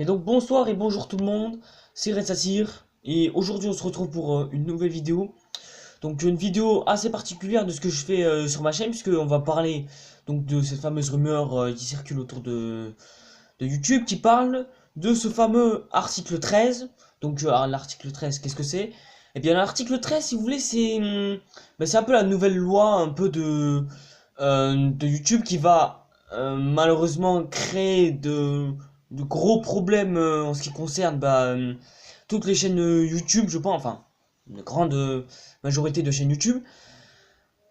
Et donc bonsoir et bonjour tout le monde, c'est Red Satyr et aujourd'hui on se retrouve pour une nouvelle vidéo. Donc une vidéo assez particulière de ce que je fais sur ma chaîne puisque on va parler donc de cette fameuse rumeur qui circule autour de YouTube qui parle de ce fameux article 13. Donc l'article 13 qu'est-ce que c'est? Eh bien l'article 13 si vous voulez c'est un peu la nouvelle loi un peu de YouTube qui va malheureusement créer de gros problèmes en ce qui concerne toutes les chaînes YouTube, je pense, enfin, une grande majorité de chaînes YouTube.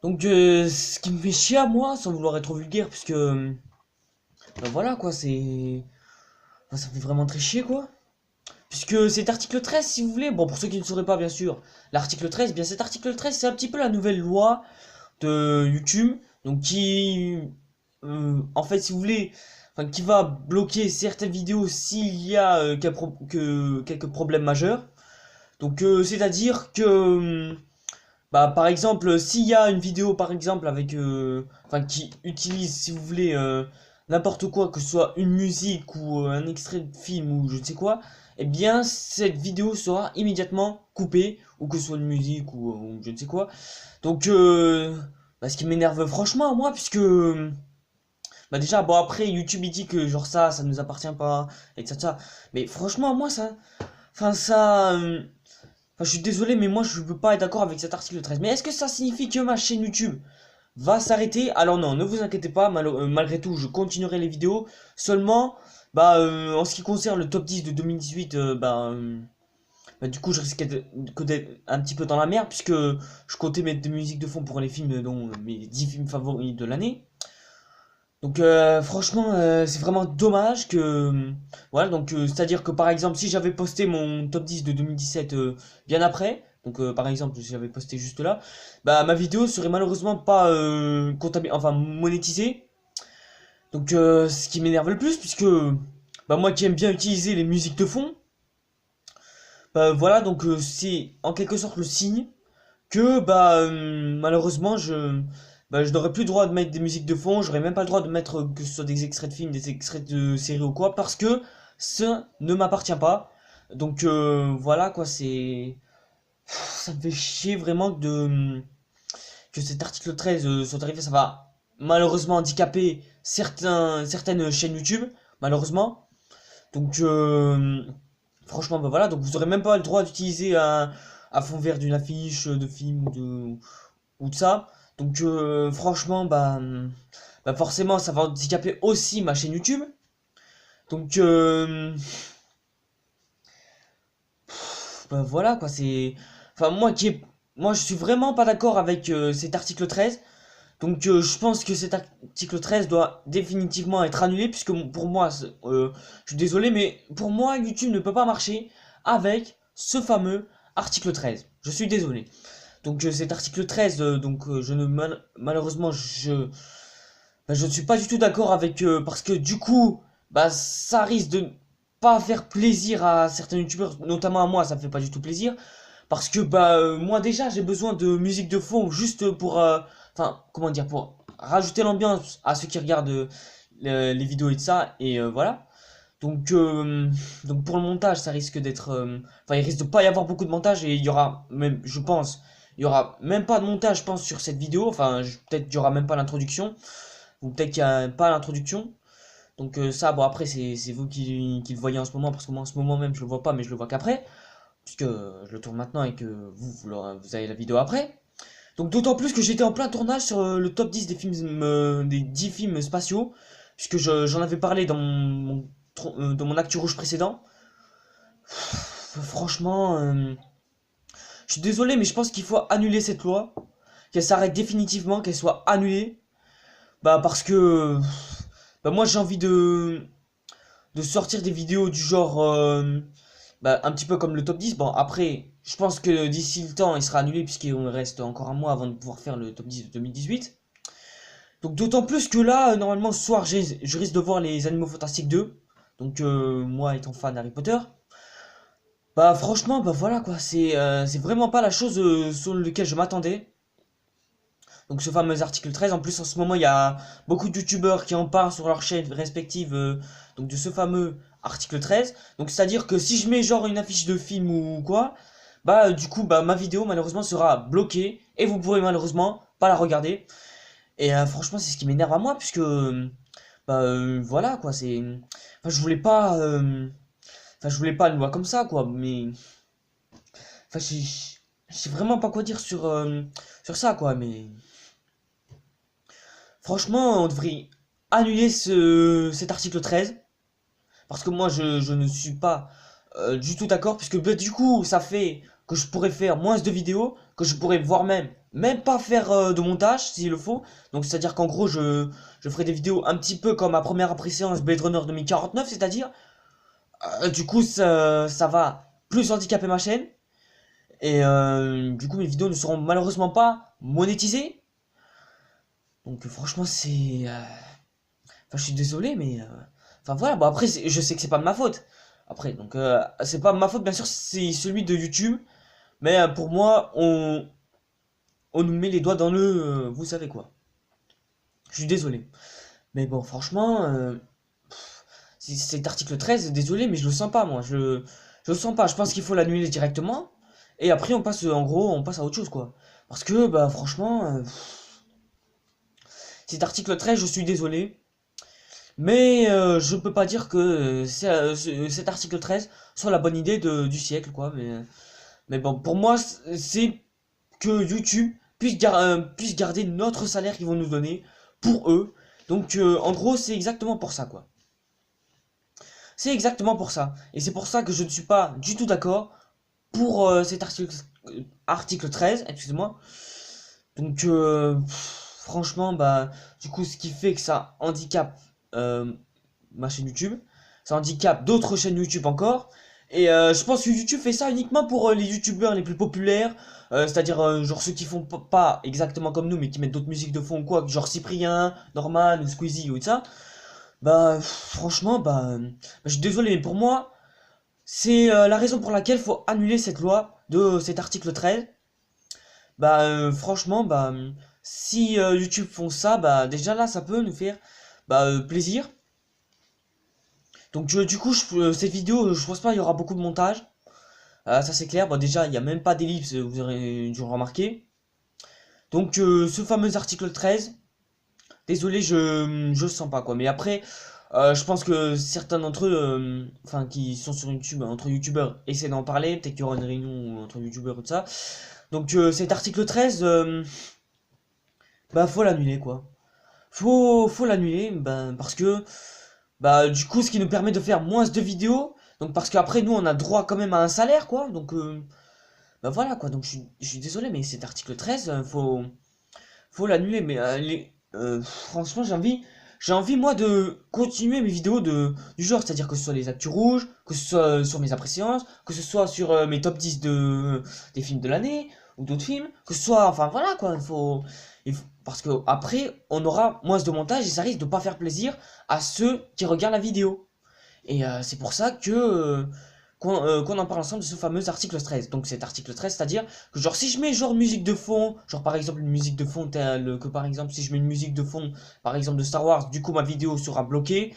Donc, ce qui me fait chier à moi, sans vouloir être trop vulgaire, puisque, voilà quoi, ça me fait vraiment très chier quoi. Puisque cet article 13, si vous voulez, bon, pour ceux qui ne sauraient pas, bien sûr, l'article 13, bien cet article 13, c'est un petit peu la nouvelle loi de YouTube, donc en fait, si vous voulez, enfin, qui va bloquer certaines vidéos s'il y a quelques problèmes majeurs. Donc, c'est-à-dire que, par exemple, s'il y a une vidéo, par exemple, enfin, qui utilise, si vous voulez, n'importe quoi, que ce soit une musique ou un extrait de film ou je ne sais quoi, eh bien, cette vidéo sera immédiatement coupée, ou que ce soit une musique ou je ne sais quoi. Donc, ce qui m'énerve franchement, moi, puisque, déjà, bon, après, YouTube, il dit que, genre, ça nous appartient pas, etc. Mais franchement, moi, enfin, enfin, je suis désolé, mais moi, je peux pas être d'accord avec cet article 13. Mais est-ce que ça signifie que ma chaîne YouTube va s'arrêter? Alors non, ne vous inquiétez pas, malgré tout, je continuerai les vidéos. Seulement, en ce qui concerne le top 10 de 2018, du coup, je risquais d'être un petit peu dans la merde, puisque je comptais mettre des musiques de fond pour les films, dont mes 10 films favoris de l'année. Donc franchement, c'est vraiment dommage que... voilà, donc c'est-à-dire que par exemple, si j'avais posté mon top 10 de 2017 bien après, donc par exemple, si j'avais posté juste là, ma vidéo serait malheureusement pas enfin monétisée. Donc ce qui m'énerve le plus, puisque moi qui aime bien utiliser les musiques de fond, voilà, donc c'est en quelque sorte le signe que malheureusement je n'aurais plus le droit de mettre des musiques de fond, j'aurais même pas le droit de mettre que ce soit des extraits de films, des extraits de séries ou quoi, parce que ça ne m'appartient pas. Donc voilà quoi, ça me fait chier vraiment que cet article 13 soit arrivé, ça va malheureusement handicaper certaines chaînes YouTube, malheureusement. Donc franchement voilà, donc vous aurez même pas le droit d'utiliser un fond vert d'une affiche de film ou de ça. Donc franchement, forcément, ça va handicaper aussi ma chaîne YouTube. Donc voilà quoi, enfin moi je suis vraiment pas d'accord avec cet article 13. Donc je pense que cet article 13 doit définitivement être annulé puisque pour moi, je suis désolé, mais pour moi YouTube ne peut pas marcher avec ce fameux article 13. Je suis désolé. Donc cet article 13, je ne malheureusement je ne suis pas du tout d'accord avec parce que du coup ça risque de pas faire plaisir à certains youtubeurs, notamment à moi, ça me fait pas du tout plaisir parce que moi déjà j'ai besoin de musique de fond juste pour enfin comment dire, pour rajouter l'ambiance à ceux qui regardent les vidéos et de ça et voilà. Donc, donc pour le montage, ça risque d'être. Enfin, il risque de pas y avoir beaucoup de montage et il y aura même, je pense, il y aura même pas de montage, je pense, sur cette vidéo. Enfin, peut-être qu'il y aura même pas l'introduction ou peut-être qu'il y a pas l'introduction. Donc ça, bon après, c'est vous qui le voyez en ce moment parce que moi en ce moment même je le vois pas, mais je le vois qu'après puisque je le tourne maintenant et que vous avez la vidéo après. Donc d'autant plus que j'étais en plein tournage sur le top 10 des films, des 10 films spatiaux, puisque j'en avais parlé dans mon actu rouge précédent. Franchement, je suis désolé, mais je pense qu'il faut annuler cette loi, qu'elle s'arrête définitivement, qu'elle soit annulée. Parce que moi j'ai envie de sortir des vidéos du genre un petit peu comme le top 10. Bon après, je pense que d'ici le temps il sera annulé puisqu'il me reste encore un mois avant de pouvoir faire le top 10 de 2018. Donc d'autant plus que là, normalement ce soir je risque de voir les Animaux Fantastiques 2. Donc moi étant fan d'Harry Potter. Franchement, voilà quoi, c'est vraiment pas la chose sur laquelle je m'attendais. Donc ce fameux article 13, en plus en ce moment il y a beaucoup de youtubeurs qui en parlent sur leurs chaînes respectives donc de ce fameux article 13. Donc c'est-à-dire que si je mets genre une affiche de film ou quoi, bah du coup bah ma vidéo malheureusement sera bloquée et vous pourrez malheureusement pas la regarder. Et franchement c'est ce qui m'énerve à moi puisque bah voilà quoi, c'est enfin je voulais pas une loi comme ça quoi, mais enfin je sais vraiment pas quoi dire sur ça quoi, mais franchement on devrait annuler cet article 13 parce que moi je ne suis pas du tout d'accord puisque bah, du coup ça fait que je pourrais faire moins de vidéos, que je pourrais voir même pas faire de montage s'il le faut. Donc c'est à dire qu'en gros je ferai des vidéos un petit peu comme ma première après-séance Blade Runner 2049, c'est à dire du coup ça va plus handicaper ma chaîne et du coup mes vidéos ne seront malheureusement pas monétisées. Donc franchement c'est enfin je suis désolé mais enfin voilà, bon après je sais que c'est pas de ma faute. Après donc c'est pas de ma faute bien sûr, c'est celui de YouTube, mais pour moi on nous met les doigts dans le vous savez quoi. Je suis désolé. Mais bon franchement cet article 13, désolé mais je le sens pas moi, je le sens pas, je pense qu'il faut l'annuler directement et après on passe en gros on passe à autre chose quoi. Parce que bah franchement cet article 13 je suis désolé. Mais je peux pas dire que cet article 13 soit la bonne idée du siècle, quoi. Mais bon, pour moi, c'est que YouTube puisse garder notre salaire qu'ils vont nous donner pour eux. Donc, en gros, c'est exactement pour ça, quoi. C'est exactement pour ça. Et c'est pour ça que je ne suis pas du tout d'accord pour cet article 13, excusez-moi. Donc, franchement, bah, du coup, ce qui fait que ça handicape euh, ma chaîne YouTube, ça handicape d'autres chaînes YouTube encore. Et je pense que YouTube fait ça uniquement pour les YouTubeurs les plus populaires, c'est-à-dire genre ceux qui font pas exactement comme nous, mais qui mettent d'autres musiques de fond ou quoi, genre Cyprien, Norman ou Squeezie ou tout ça. Bah, franchement, je suis désolé, mais pour moi, c'est la raison pour laquelle faut annuler cette loi de cet article 13. Bah franchement si YouTube font ça, bah déjà là ça peut nous faire plaisir. Donc du coup cette vidéo je pense pas il y aura beaucoup de montage. Ça c'est clair. Bon déjà il n'y a même pas d'ellipse, vous aurez dû le remarquer. Donc ce fameux article 13, désolé je sens pas quoi. Mais après je pense que certains d'entre eux enfin qui sont sur YouTube entre youtubeurs essaient d'en parler, peut-être qu'il y aura une réunion entre youtubeurs et tout ça. Donc cet article 13 bah faut l'annuler quoi. Faut l'annuler parce que bah du coup ce qui nous permet de faire moins de vidéos. Donc parce qu'après nous on a droit quand même à un salaire quoi. Donc bah voilà quoi. Donc je suis désolé mais cet article 13 faut l'annuler. Mais franchement j'ai envie moi de continuer mes vidéos du genre, c'est-à-dire que ce soit les actus rouges, que ce soit sur mes appréciations, que ce soit sur mes top 10 des films de l'année ou d'autres films, que ce soit enfin voilà quoi, parce que après on aura moins de montage et ça risque de pas faire plaisir à ceux qui regardent la vidéo. Et c'est pour ça que qu'on en parle ensemble de ce fameux article 13. Donc cet article 13, c'est-à-dire que genre si je mets genre musique de fond, genre par exemple une musique de fond telle que par exemple si je mets une musique de fond par exemple de Star Wars, du coup ma vidéo sera bloquée.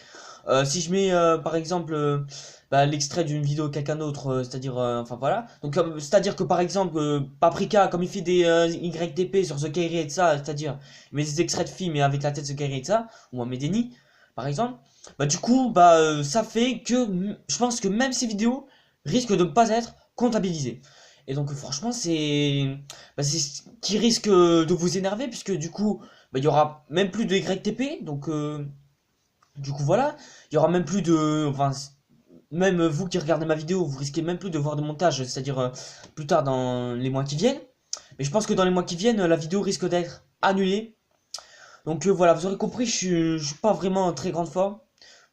Si je mets par exemple l'extrait d'une vidéo de quelqu'un d'autre, c'est-à-dire enfin voilà. Donc c'est-à-dire que par exemple Paprika comme il fait des YTP sur The Kairi et ça, c'est-à-dire il met des extraits de films et avec la tête de The Kairi et ça, ou Medeni par exemple. Bah du coup ça fait que je pense que même ces vidéos risquent de ne pas être comptabilisées. Et donc franchement c'est ce qui risque de vous énerver puisque du coup il y aura même plus de YTP. Donc du coup voilà, il y aura même plus de enfin même vous qui regardez ma vidéo, vous risquez même plus de voir de montage, c'est-à-dire plus tard dans les mois qui viennent. Mais je pense que dans les mois qui viennent, la vidéo risque d'être annulée. Donc voilà, vous aurez compris, je suis pas vraiment en très grande forme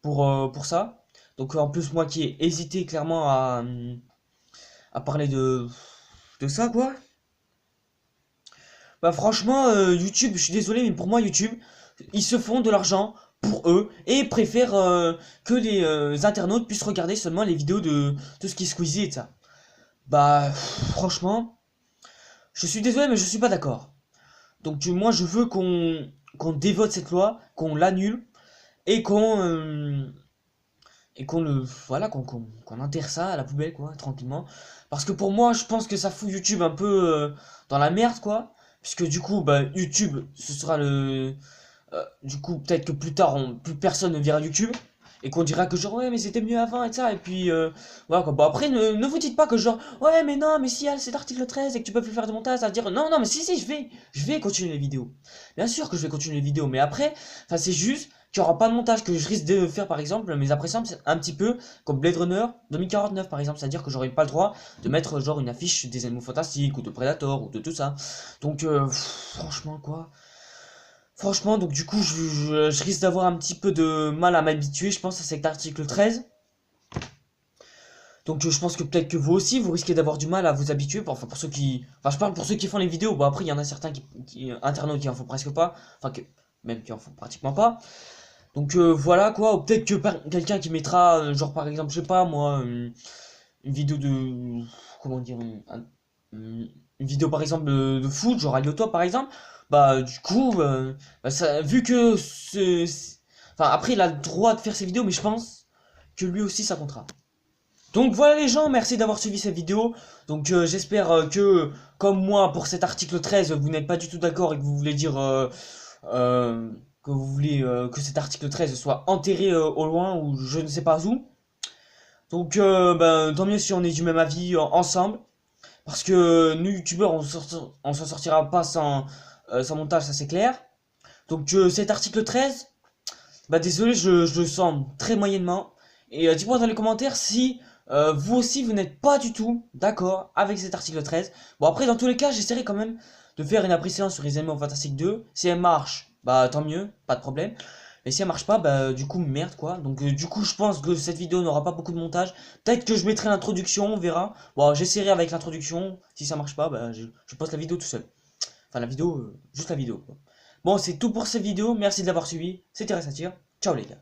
pour ça. Donc en plus moi qui ai hésité clairement à parler de ça quoi. Bah franchement YouTube, je suis désolé mais pour moi YouTube, ils se font de l'argent pour eux et préfèrent que les internautes puissent regarder seulement les vidéos de tout ce qui est Squeezie et de ça. Bah franchement, je suis désolé mais je suis pas d'accord. Donc moi je veux qu'on dévote cette loi, qu'on l'annule et et qu'on le, voilà, qu'on enterre ça à la poubelle, quoi, tranquillement. Parce que pour moi, je pense que ça fout YouTube un peu dans la merde, quoi. Puisque du coup, bah, YouTube, ce sera le... du coup, peut-être que plus tard, plus personne ne verra YouTube. Et qu'on dira que genre, ouais, mais c'était mieux avant et ça. Et puis, voilà quoi. Bon, après, ne vous dites pas que genre, ouais, mais non, mais si y a cet article 13 et que tu peux plus faire de montage, à dire, non, non, mais si, je vais continuer les vidéos. Bien sûr que je vais continuer les vidéos. Mais après, enfin, c'est juste qu'il n'y aura pas de montage que je risque de faire, par exemple, mais après ça, c'est un petit peu comme Blade Runner 2049, par exemple. C'est-à-dire que j'aurai pas le droit de mettre genre une affiche des animaux fantastiques ou de Predator ou de tout ça. Donc, franchement, quoi. Franchement, donc du coup, je risque d'avoir un petit peu de mal à m'habituer, je pense, à cet article 13. Donc je pense que peut-être que vous aussi, vous risquez d'avoir du mal à vous habituer. Enfin, pour ceux qui... Enfin, je parle pour ceux qui font les vidéos. Bon, après, il y en a certains internautes qui en font presque pas. Enfin, même qui en font pratiquement pas. Donc voilà, quoi. Ou peut-être que quelqu'un qui mettra, genre par exemple, je sais pas, moi, une vidéo de... Comment dire une vidéo par exemple de foot, genre Top par exemple, bah du coup, bah, ça, vu que enfin après il a le droit de faire ses vidéos, mais je pense que lui aussi ça comptera. Donc voilà les gens, merci d'avoir suivi cette vidéo. Donc j'espère que, comme moi, pour cet article 13, vous n'êtes pas du tout d'accord et que vous voulez dire que vous voulez que cet article 13 soit enterré au loin ou je ne sais pas où. Donc ben, tant mieux si on est du même avis ensemble. Parce que nous, youtubeurs, on s'en sortira pas sans montage, ça c'est clair. Donc cet article 13, bah désolé, je le sens très moyennement. Et dites-moi dans les commentaires si vous aussi vous n'êtes pas du tout d'accord avec cet article 13. Bon après dans tous les cas, j'essaierai quand même de faire une appréciation sur les Animaux Fantastiques 2. Si elle marche, bah tant mieux, pas de problème. Et si elle marche pas, bah du coup merde quoi. Donc du coup je pense que cette vidéo n'aura pas beaucoup de montage. Peut-être que je mettrai l'introduction, on verra. Bon j'essaierai avec l'introduction. Si ça marche pas, bah je poste la vidéo tout seul. Enfin la vidéo, juste la vidéo quoi. Bon c'est tout pour cette vidéo. Merci de l'avoir suivi. C'était Ressatir. Ciao les gars.